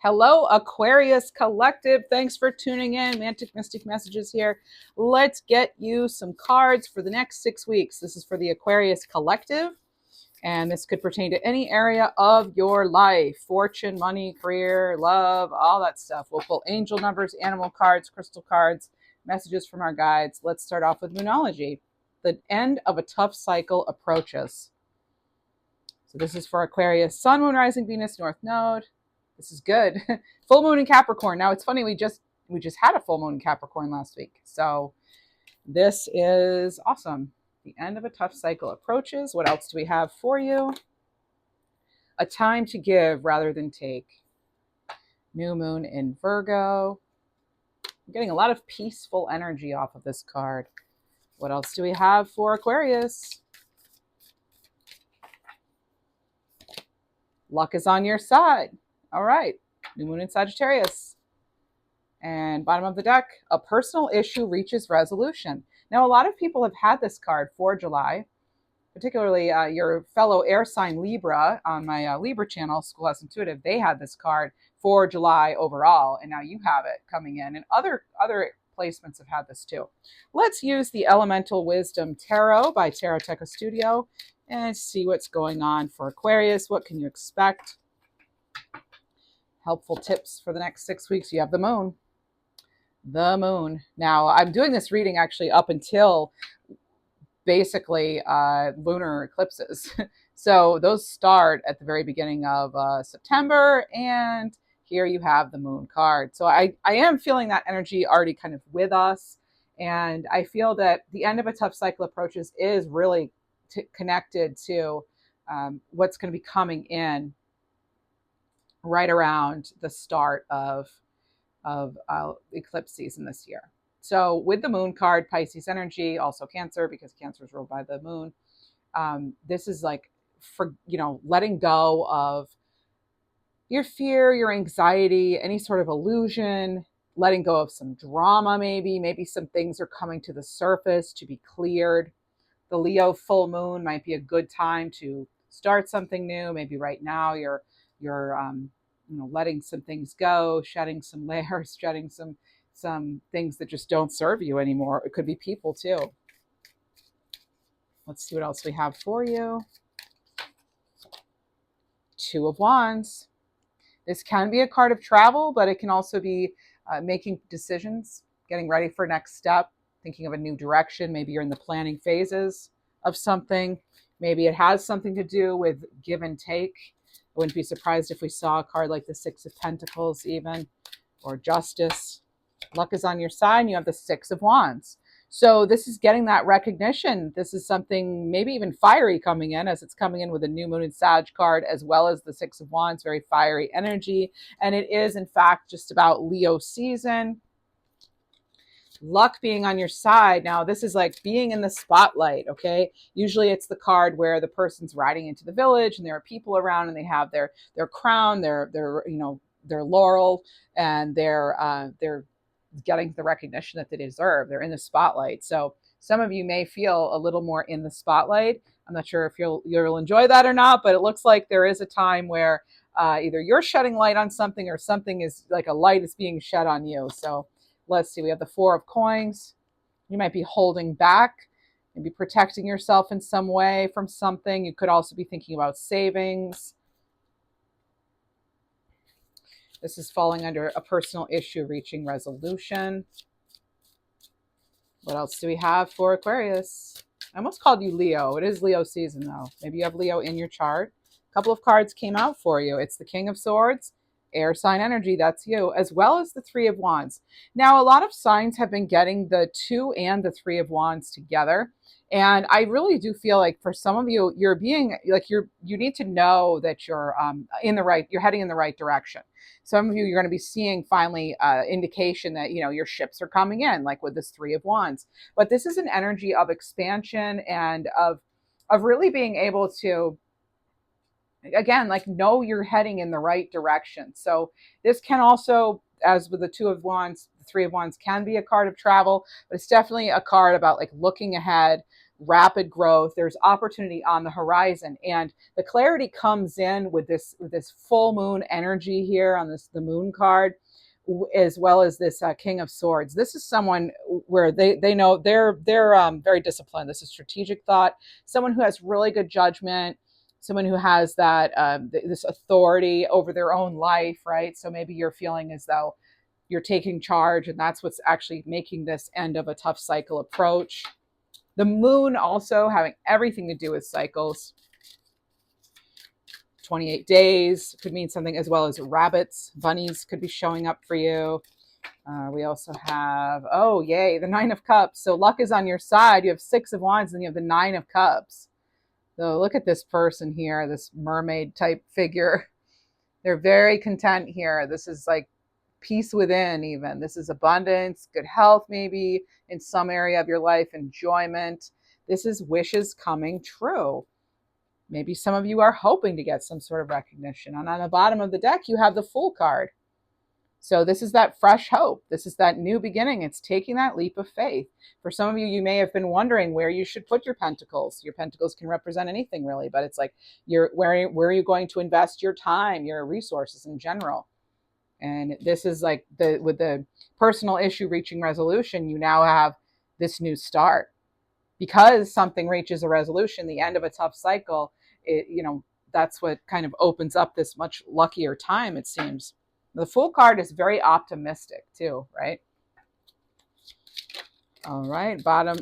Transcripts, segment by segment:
Hello, Aquarius Collective. Thanks for tuning in. Mantic Mystic Messages here. Let's get you some cards for the next 6 weeks. This is for the Aquarius Collective, and this could pertain to any area of your life. Fortune, money, career, love, all that stuff. We'll pull angel numbers, animal cards, crystal cards, messages from our guides. Let's start off with Moonology. The end of a tough cycle approaches. So this is for Aquarius, Sun, Moon, Rising, Venus, North Node. This is good. Full moon in Capricorn. Now it's funny, we just had a full moon in Capricorn last week. So this is awesome. The end of a tough cycle approaches. What else do we have for you? A time to give rather than take. New moon in Virgo. I'm getting a lot of peaceful energy off of this card. What else do we have for Aquarius? Luck is on your side. All right, new moon in Sagittarius. And bottom of the deck, a personal issue reaches resolution. Now, a lot of people have had this card for July, particularly your fellow air sign Libra on my Libra channel, Schoolhouse Intuitive. They had this card for July overall, and now you have it coming in. And other placements have had this too. Let's use the Elemental Wisdom Tarot by Tarot Techo Studio and see what's going on for Aquarius. What can you expect? Helpful tips for the next 6 weeks. You have the moon. The moon. Now, I'm doing this reading actually up until basically lunar eclipses. So those start at the very beginning of September, and here you have the moon card. So I am feeling that energy already kind of with us, and I feel that the end of a tough cycle approaches is really connected to what's going to be coming in right around the start of eclipse season this year. So with the moon card, Pisces energy, also Cancer, because Cancer is ruled by the moon. This is like, for letting go of your fear, your anxiety, any sort of illusion, letting go of some drama. Maybe some things are coming to the surface to be cleared. The Leo full moon might be a good time to start something new. Maybe right now you're letting some things go, shedding some layers, shedding some things that just don't serve you anymore. It could be people too. Let's see what else we have for you. Two of Wands. This can be a card of travel, but it can also be making decisions, getting ready for next step, thinking of a new direction. Maybe you're in the planning phases of something. Maybe it has something to do with give and take. I wouldn't be surprised if we saw a card like the Six of Pentacles even, or Justice. Luck is on your side, and you have the Six of Wands. So this is getting that recognition. This is something maybe even fiery coming in, as it's coming in with a new moon in Sag card, as well as the Six of Wands, very fiery energy. And it is, in fact, just about Leo season. Luck being on your side. Now, this is like being in the spotlight, okay? Usually it's the card where the person's riding into the village and there are people around and they have their crown, their laurel, and they're getting the recognition that they deserve. They're in the spotlight. So some of you may feel a little more in the spotlight. I'm not sure if you'll enjoy that or not, but it looks like there is a time where either you're shedding light on something or something is like a light is being shed on you. So let's see, we have the Four of Coins. You might be holding back, maybe protecting yourself in some way from something. You could also be thinking about savings. This is falling under a personal issue reaching resolution. What else do we have for Aquarius? I almost called you Leo. It is Leo season though. Maybe you have Leo in your chart. A couple of cards came out for you. It's the King of Swords, air sign energy, that's you, as well as the Three of Wands. Now, a lot of signs have been getting the Two and the Three of Wands together. And I really do feel like for some of you, you're being like, you need to know that you're you're heading in the right direction. Some of you, you're going to be seeing finally indication that, your ships are coming in, like with this Three of Wands. But this is an energy of expansion and of really being able to, again, like know you're heading in the right direction. So this can also, as with the Two of Wands, the Three of Wands can be a card of travel, but it's definitely a card about like looking ahead, rapid growth. There's opportunity on the horizon, and the clarity comes in with this full moon energy here on the moon card, as well as this King of Swords. This is someone where they know they're very disciplined. This is strategic thought. Someone who has really good judgment. Someone who has that this authority over their own life, right? So maybe you're feeling as though you're taking charge, and that's what's actually making this end of a tough cycle approach. The moon also having everything to do with cycles. 28 days could mean something, as well as rabbits, bunnies could be showing up for you. We also have, oh, yay, the Nine of Cups. So luck is on your side. You have Six of Wands, and you have the Nine of Cups. So look at this person here, this mermaid type figure. They're very content here. This is like peace within even. This is abundance, good health maybe in some area of your life, enjoyment. This is wishes coming true. Maybe some of you are hoping to get some sort of recognition. And on the bottom of the deck, you have the Fool card. So this is that fresh hope. This is that new beginning. It's taking that leap of faith. For some of you, you may have been wondering where you should put your pentacles. Your pentacles can represent anything really, but it's like where are you going to invest your time, your resources in general? And this is like with the personal issue reaching resolution, you now have this new start. Because something reaches a resolution, the end of a tough cycle, that's what kind of opens up this much luckier time, it seems. The Fool card is very optimistic too, right? All right, bottom,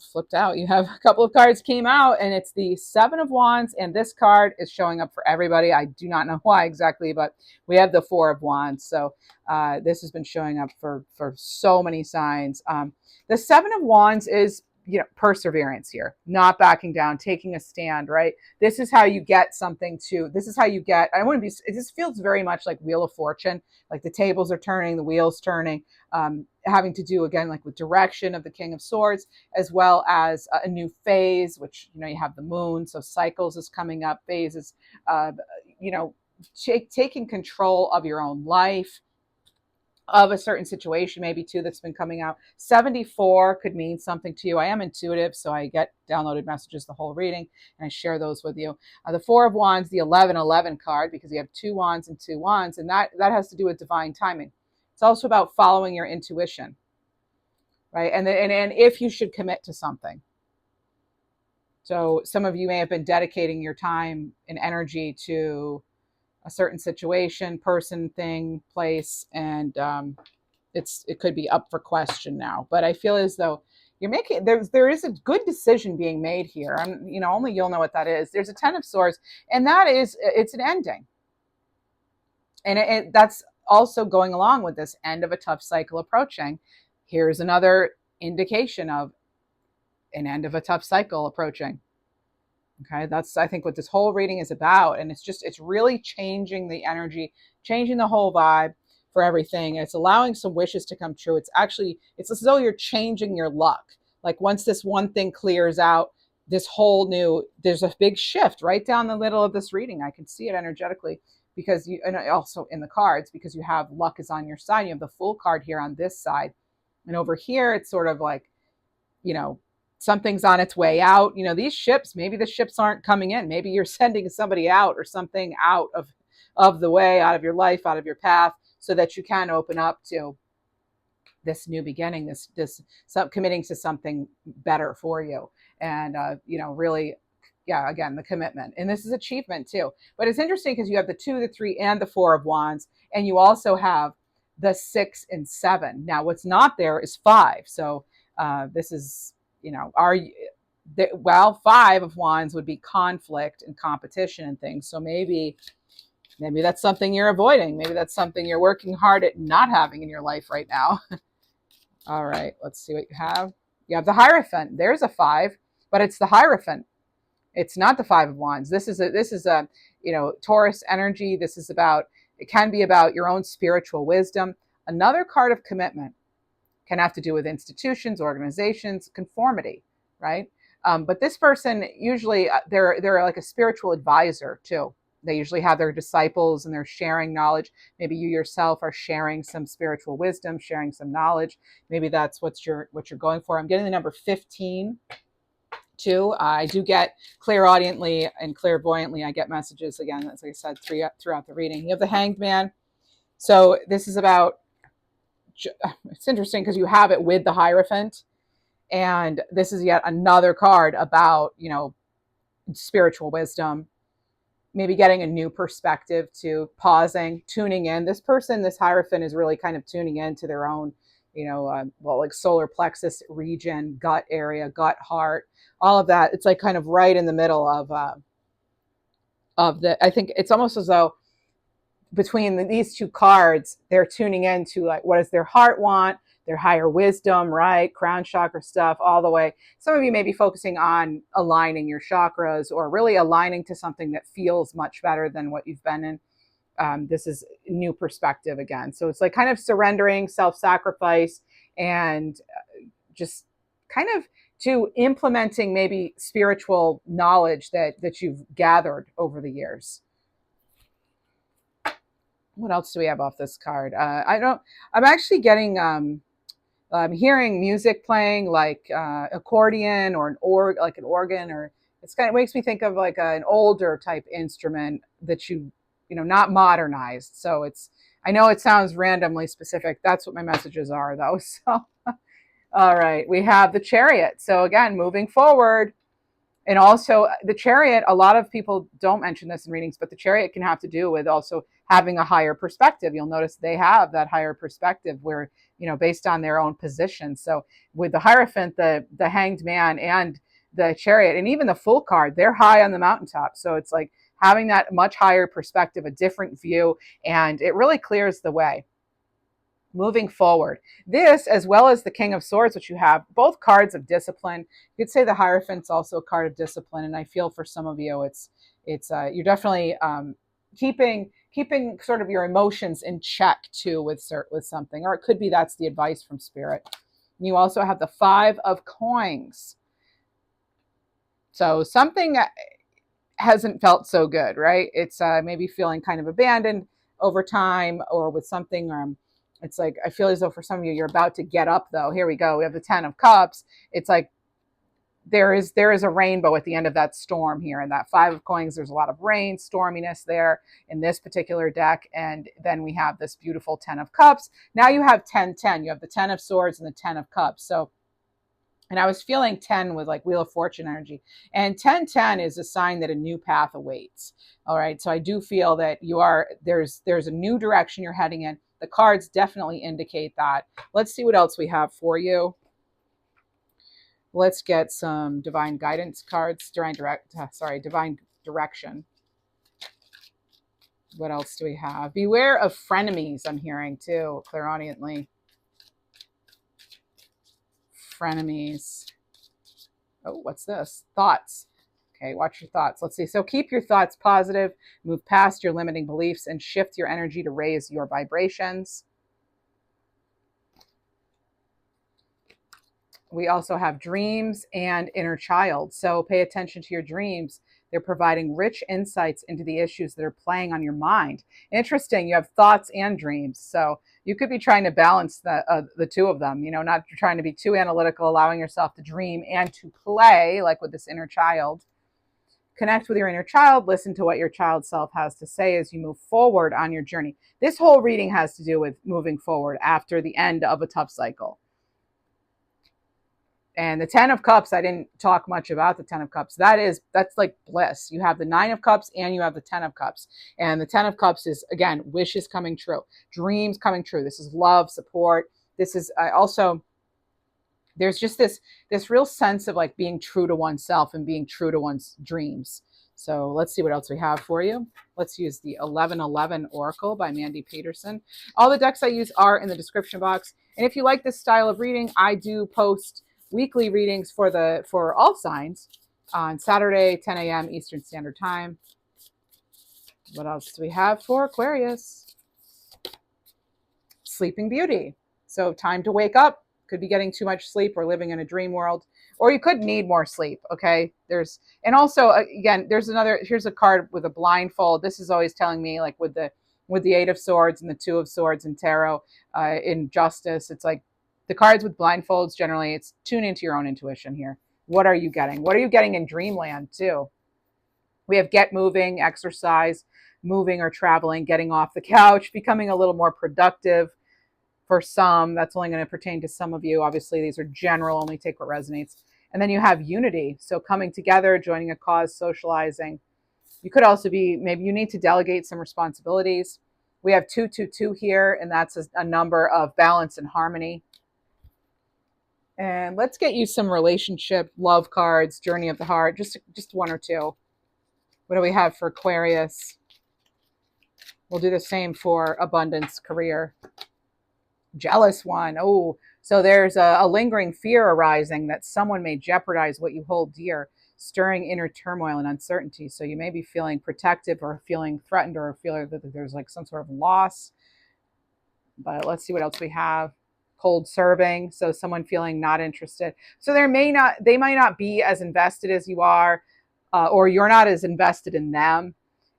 flipped out. You have a couple of cards came out, and it's the Seven of Wands, and this card is showing up for everybody. I do not know why exactly, but we have the Four of Wands. So this has been showing up for so many signs. The Seven of Wands is, perseverance here, not backing down, taking a stand, right? This is how you get something this is how you get, this feels very much like Wheel of Fortune, like the tables are turning, the wheels turning, having to do again, like with direction of the King of Swords, as well as a new phase, which, you have the moon. So cycles is coming up, phases, taking control of your own life, of a certain situation, maybe too, that's been coming out. 74 could mean something to you. I am intuitive, so I get downloaded messages the whole reading, and I share those with you. The Four of Wands, the 1111 card, because you have two wands and two wands, and that has to do with divine timing. It's also about following your intuition, right? And if you should commit to something. So some of you may have been dedicating your time and energy to a certain situation, person, thing, place, and it could be up for question now. But I feel as though you're making there is a good decision being made here. Only you'll know what that is. There's a Ten of Swords, and that is, it's an ending, and that's also going along with this end of a tough cycle approaching. Here's another indication of an end of a tough cycle approaching. Okay, that's, I think, what this whole reading is about. And it's really changing the energy, changing the whole vibe for everything. It's allowing some wishes to come true. It's as though you're changing your luck. Like once this one thing clears out, there's a big shift right down the middle of this reading. I can see it energetically and also in the cards, because you have luck is on your side. You have the Fool card here on this side. And over here, it's sort of like, something's on its way out. These ships, maybe the ships aren't coming in. Maybe you're sending somebody out or something out of the way, out of your life, out of your path, so that you can open up to this new beginning, this committing to something better for you. And, really, yeah, again, the commitment. And this is achievement too. But it's interesting because you have the 2, the 3, and the 4 of Wands, and you also have the 6 and 7. Now, what's not there is 5. So this is, 5 of Wands would be conflict and competition and things. So maybe that's something you're avoiding. Maybe that's something you're working hard at not having in your life right now. All right, let's see what you have. You have the Hierophant. There's a 5, but it's the Hierophant. It's not the 5 of Wands. This is a Taurus energy. It can be about your own spiritual wisdom. Another card of commitment can have to do with institutions, organizations, conformity, right? But this person, usually they're like a spiritual advisor too. They usually have their disciples and they're sharing knowledge. Maybe you yourself are sharing some spiritual wisdom, sharing some knowledge. Maybe that's what you're going for. I'm getting the number 15. Too, I do get clairaudiently and clairvoyantly, I get messages again, as I said, throughout the reading. You have the Hanged Man. So this is about, it's interesting because you have it with the Hierophant. And this is yet another card about, spiritual wisdom, maybe getting a new perspective, to pausing, tuning in. This person, this Hierophant, is really kind of tuning into their own, like solar plexus region, gut area, gut, heart, all of that. It's like kind of right in the middle of the, I think it's almost as though between these two cards, they're tuning into like, what does their heart want, their higher wisdom, right? Crown chakra stuff all the way. Some of you may be focusing on aligning your chakras or really aligning to something that feels much better than what you've been in. This is new perspective again. So it's like kind of surrendering, self-sacrifice, and just kind of to implementing maybe spiritual knowledge that you've gathered over the years. What else do we have off this card? I'm actually getting, I'm hearing music playing, like accordion or like an organ, or it's kind of makes me think of like an older type instrument that not modernized. So I know it sounds randomly specific. That's what my messages are though. So, all right, we have the Chariot. So again, moving forward. And also the Chariot, a lot of people don't mention this in readings, but the Chariot can have to do with also having a higher perspective. You'll notice they have that higher perspective where, based on their own position. So with the Hierophant, the Hanged Man, and the Chariot, and even the Fool card, they're high on the mountaintop. So it's like having that much higher perspective, a different view, and it really clears the way. Moving forward, this, as well as the King of Swords, which you have, both cards of discipline. You could say the Hierophant's also a card of discipline, and I feel for some of you, it's you're definitely keeping sort of your emotions in check too with something, or it could be that's the advice from Spirit. You also have the Five of Coins. So something hasn't felt so good, right? It's maybe feeling kind of abandoned over time, or with something. It's like, I feel as though for some of you, you're about to get up though. Here we go. We have the Ten of Cups. It's like there is a rainbow at the end of that storm here. And that Five of Coins, there's a lot of rain, storminess there in this particular deck. And then we have this beautiful Ten of Cups. Now you have 10-10. You have the Ten of Swords and the Ten of Cups. So, and I was feeling 10 with like Wheel of Fortune energy. And 10-10 is a sign that a new path awaits. All right. So I do feel that there's a new direction you're heading in. The cards definitely indicate that. Let's see what else we have for you. Let's get some divine guidance cards, divine direction. What else do we have? Beware of frenemies, I'm hearing too, clairaudiently. Frenemies. Oh, what's this? Thoughts. Okay, watch your thoughts. Let's see. So keep your thoughts positive, move past your limiting beliefs, and shift your energy to raise your vibrations. We also have dreams and inner child. So pay attention to your dreams. They're providing rich insights into the issues that are playing on your mind. Interesting, you have thoughts and dreams. So you could be trying to balance the two of them, not trying to be too analytical, allowing yourself to dream and to play, like with this inner child. Connect with your inner child. Listen to what your child self has to say as you move forward on your journey. This whole reading has to do with moving forward after the end of a tough cycle. And the Ten of Cups, I didn't talk much about the Ten of Cups. That's like bliss. You have the Nine of Cups and you have the Ten of Cups. And the Ten of Cups is, again, wishes coming true, dreams coming true. This is love, support. This is also, there's just this real sense of like being true to oneself and being true to one's dreams. So let's see what else we have for you. Let's use the 1111 Oracle by Mandy Peterson. All the decks I use are in the description box. And if you like this style of reading, I do post weekly readings for all signs on Saturday, 10 a.m. Eastern Standard Time. What else do we have for Aquarius? Sleeping Beauty. So time to wake up. Could be getting too much sleep or living in a dream world, or you could need more sleep. Okay. And also again, here's a card with a blindfold. This is always telling me, like with the Eight of Swords and the Two of Swords in tarot, in Justice, it's like the cards with blindfolds, generally it's tune into your own intuition here. What are you getting? What are you getting in dreamland too? We have get moving, exercise, moving or traveling, getting off the couch, becoming a little more productive. For some, that's only going to pertain to some of you. Obviously, these are general, only take what resonates. And then you have unity. So coming together, joining a cause, socializing. You could also be, maybe you need to delegate some responsibilities. We have 222 here, and that's a number of balance and harmony. And let's get you some relationship, love cards, journey of the heart, just one or two. What do we have for Aquarius? We'll do the same for abundance, career. Jealous one. Oh, so there's a lingering fear arising that someone may jeopardize what you hold dear, stirring inner turmoil and uncertainty. So you may be feeling protective or feeling threatened or feeling that there's like some sort of loss. But let's see what else we have. Cold serving. So someone feeling not interested. So they might not be as invested as you are, or you're not as invested in them.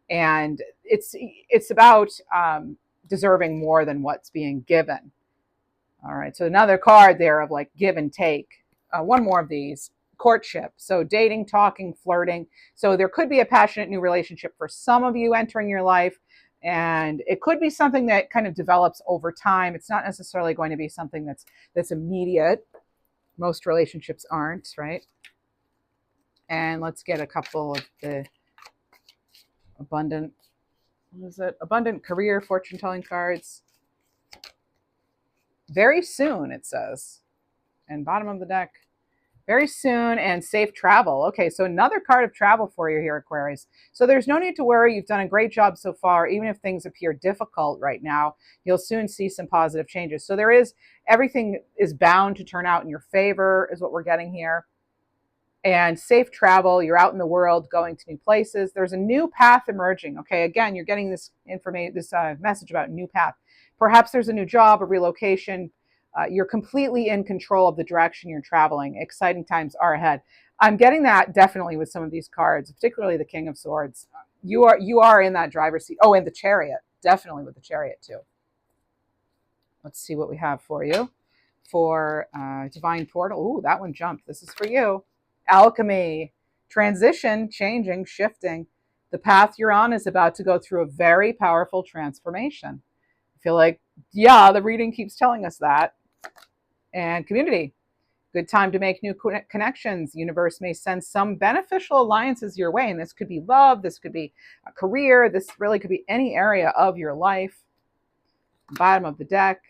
And it's about deserving more than what's being given. All right, so another card there of like give and take. One more of these. Courtship. So dating, talking, flirting. So there could be a passionate new relationship for some of you entering your life. And it could be something that kind of develops over time. It's not necessarily going to be something that's immediate. Most relationships aren't, right? And let's get a couple of the abundant career fortune telling cards. Very soon, it says. And bottom of the deck. Very soon and safe travel. Okay, so another card of travel for you here, Aquarius. So there's no need to worry. You've done a great job so far. Even if things appear difficult right now, you'll soon see some positive changes. So everything is bound to turn out in your favor is what we're getting here. And safe travel. You're out in the world, going to new places. There's a new path emerging. Okay, again, you're getting this message about new path. Perhaps there's a new job, a relocation. You're completely in control of the direction you're traveling. Exciting times are ahead. I'm getting that definitely with some of these cards, particularly the King of Swords. You are in that driver's seat. Oh, and the Chariot. Definitely with the Chariot too. Let's see what we have for you. For Divine Portal. Ooh, that one jumped. This is for you. Alchemy. Transition, changing, shifting. The path you're on is about to go through a very powerful transformation. I feel like, yeah, the reading keeps telling us that. And community. Good time to make new connections. The universe may send some beneficial alliances your way. And this could be love. This could be a career. This really could be any area of your life. Bottom of the deck.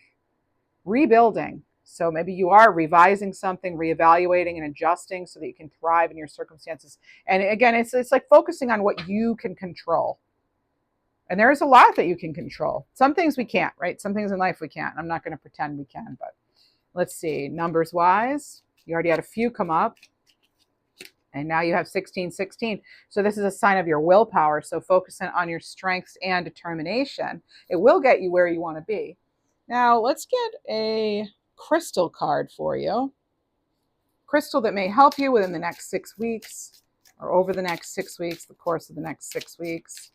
Rebuilding. So maybe you are revising something, reevaluating and adjusting so that you can thrive in your circumstances. And again, it's like focusing on what you can control. And there's a lot that you can control. Some things we can't, right? Some things in life we can't. I'm not going to pretend we can, but let's see. Numbers wise, you already had a few come up. And now you have 1616. So this is a sign of your willpower. So focusing on your strengths and determination, it will get you where you want to be. Now let's get a crystal card for you. Crystal that may help you within the next 6 weeks or over the next 6 weeks, the course of the next 6 weeks.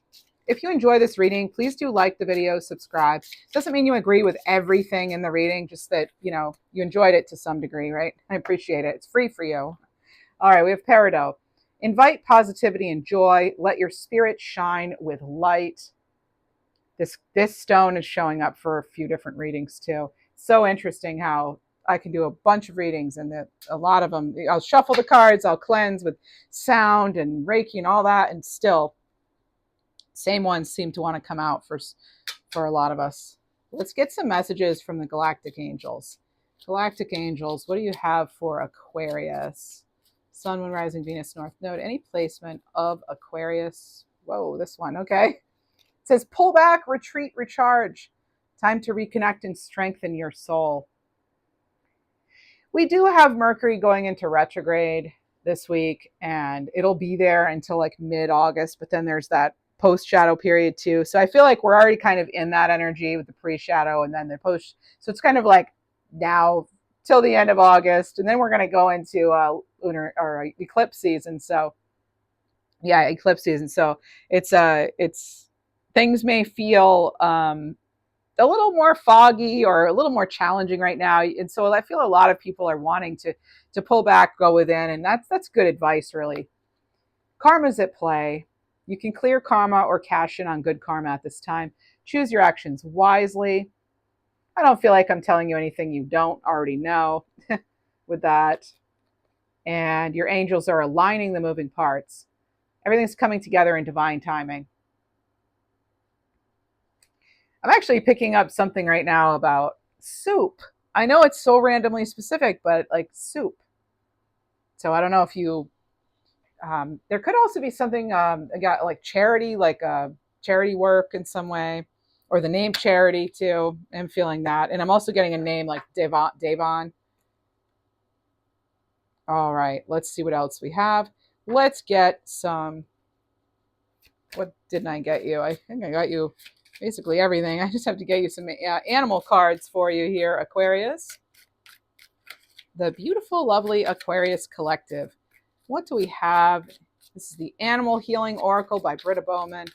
If you enjoy this reading, please do like the video, subscribe. Doesn't mean you agree with everything in the reading, just that, you enjoyed it to some degree, right? I appreciate it. It's free for you. All right, we have Peridot. Invite positivity and joy. Let your spirit shine with light. This stone is showing up for a few different readings too. So interesting how I can do a bunch of readings and that a lot of them, I'll shuffle the cards, I'll cleanse with sound and Reiki and all that, and still same ones seem to want to come out for a lot of us. Let's get some messages from the Galactic Angels. Galactic Angels, what do you have for Aquarius? Sun, Moon, Rising, Venus, North Node. Any placement of Aquarius? Whoa, this one. Okay. It says pull back, retreat, recharge. Time to reconnect and strengthen your soul. We do have Mercury going into retrograde this week, and it'll be there until like mid-August, but then there's that post-shadow period too. So I feel like we're already kind of in that energy with the pre-shadow and then the post. So it's kind of like now till the end of August, and then we're going to go into lunar or eclipse season. So yeah, eclipse season. So it's things may feel a little more foggy or a little more challenging right now. And so I feel a lot of people are wanting to pull back, go within, and that's good advice, really. Karma's at play. You can clear karma or cash in on good karma at this time. Choose your actions wisely. I don't feel like I'm telling you anything you don't already know with that. And your angels are aligning the moving parts. Everything's coming together in divine timing. I'm actually picking up something right now about soup. I know it's so randomly specific, but like soup. So I don't know if you. There could also be something got like charity, like charity work in some way, or the name charity too. I'm feeling that, and I'm also getting a name like Devon. All right, let's see what else we have. Let's get some. What didn't I get you? I think I got you basically everything. I just have to get you some animal cards for you here, Aquarius. The beautiful, lovely Aquarius Collective. What do we have? This is the Animal Healing Oracle by Britta Bowman.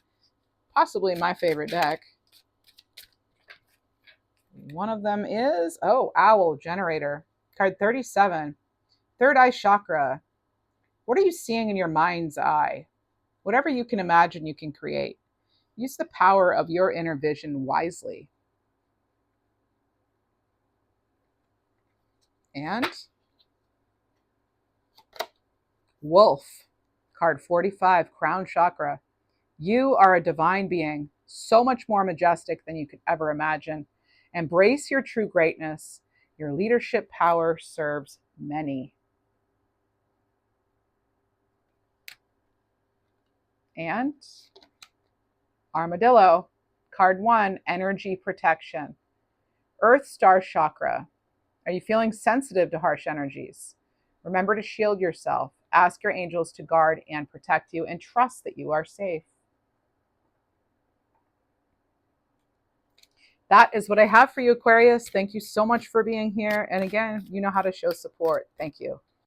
Possibly my favorite deck. One of them is, Owl Generator. Card 37. Third Eye Chakra. What are you seeing in your mind's eye? Whatever you can imagine, you can create. Use the power of your inner vision wisely. And Wolf, card 45, Crown Chakra. You are a divine being, so much more majestic than you could ever imagine. Embrace your true greatness. Your leadership power serves many. And Armadillo, card 1, Energy Protection. Earth Star Chakra. Are you feeling sensitive to harsh energies? Remember to shield yourself. Ask your angels to guard and protect you, and trust that you are safe. That is what I have for you, Aquarius. Thank you so much for being here. And again, you know how to show support. Thank you.